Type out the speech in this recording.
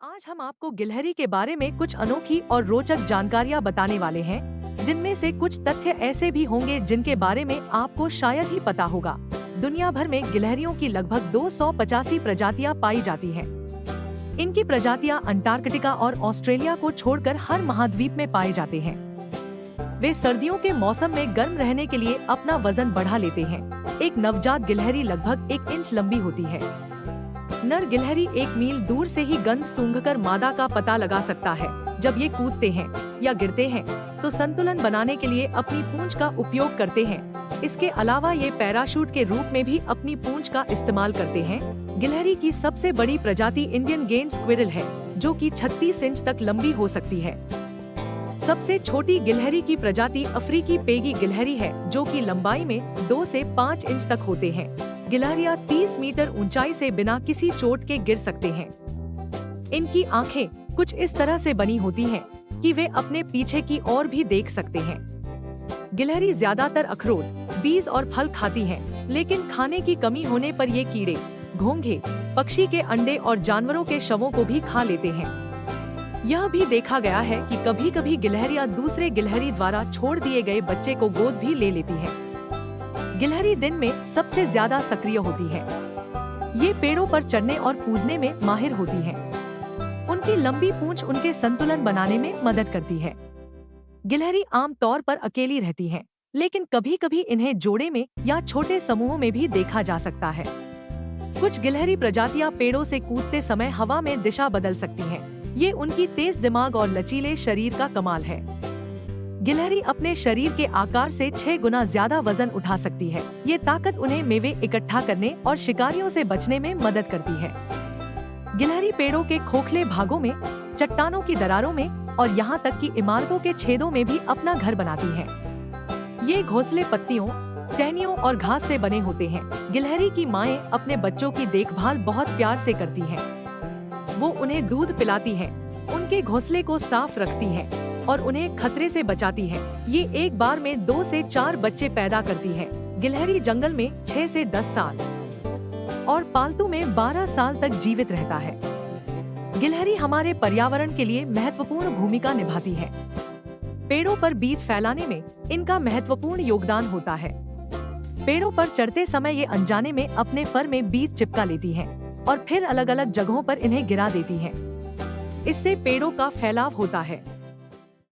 आज हम आपको गिलहरी के बारे में कुछ अनोखी और रोचक जानकारियां बताने वाले हैं, जिनमें से कुछ तथ्य ऐसे भी होंगे जिनके बारे में आपको शायद ही पता होगा। दुनिया भर में गिलहरियों की लगभग 285 प्रजातियां पाई जाती हैं। इनकी प्रजातियां अंटार्कटिका और ऑस्ट्रेलिया को छोड़कर हर महाद्वीप में पाए जाते हैं। वे सर्दियों के मौसम में गर्म रहने के लिए अपना वजन बढ़ा लेते हैं। एक नवजात गिलहरी लगभग 1 इंच लंबी होती है। नर गिलहरी 1 मील दूर से ही गंध सूंघकर मादा का पता लगा सकता है। जब ये कूदते हैं या गिरते हैं तो संतुलन बनाने के लिए अपनी पूंछ का उपयोग करते हैं। इसके अलावा ये पैराशूट के रूप में भी अपनी पूंछ का इस्तेमाल करते हैं। गिलहरी की सबसे बड़ी प्रजाति इंडियन गेंड स्क्विरल है, जो कि 36 इंच तक लंबी हो सकती है। सबसे छोटी गिलहरी की प्रजाति अफ्रीकी पेगी गिलहरी है, जो कि लंबाई में 2 से 5 इंच तक होते हैं। गिलहरियां 30 मीटर ऊंचाई से बिना किसी चोट के गिर सकते हैं। इनकी आंखें कुछ इस तरह से बनी होती हैं कि वे अपने पीछे की ओर भी देख सकते हैं। गिलहरी ज्यादातर अखरोट, बीज और फल खाती हैं, लेकिन खाने की कमी होने पर ये कीड़े, घोंघे, पक्षी के अंडे और जानवरों के शवों को भी खा लेते हैं। यह भी देखा गया है कि कभी-कभी गिलहरियां दूसरे गिलहरी द्वारा छोड़ दिए गए बच्चे को गोद भी ले लेती हैं। गिलहरी दिन में सबसे ज्यादा सक्रिय होती है। ये पेड़ों पर चढ़ने और कूदने में माहिर होती हैं। उनकी लंबी पूंछ उनके संतुलन बनाने में मदद करती है। गिलहरी आम तौर पर अकेली रहती हैं, लेकिन कभी-कभी इन्हें जोड़े में या छोटे समूहों में भी देखा जा सकता है। कुछ गिलहरी प्रजातियां पेड़ों से कूदते समय हवा में दिशा बदल सकती हैं। ये उनकी तेज दिमाग और लचीले शरीर का कमाल है। गिलहरी अपने शरीर के आकार से 6 गुना ज्यादा वजन उठा सकती है। ये ताकत उन्हें मेवे इकट्ठा करने और शिकारियों से बचने में मदद करती है। गिलहरी पेड़ों के खोखले भागों में, चट्टानों की दरारों में और यहाँ तक कि इमारतों के छेदों में भी अपना घर बनाती हैं। ये घोंसले पत्तियों, टहनियों और घास से बने होते हैं। गिलहरी की माएं अपने बच्चों की देखभाल बहुत प्यार से करती हैं। वो उन्हें दूध पिलाती हैं, उनके घोंसले को साफ रखती हैं और उन्हें खतरे से बचाती है। ये एक बार में 2 से 4 बच्चे पैदा करती है। गिलहरी जंगल में 6 से 10 साल और पालतू में 12 साल तक जीवित रहता है। गिलहरी हमारे पर्यावरण के लिए महत्वपूर्ण भूमिका निभाती है। पेड़ों पर बीज फैलाने में इनका महत्वपूर्ण योगदान होता है। पेड़ों पर चढ़ते समय ये अनजाने में अपने फर में बीज चिपका लेती हैं और फिर अलग अलग जगहों पर इन्हें गिरा देती हैं। इससे पेड़ों का फैलाव होता है।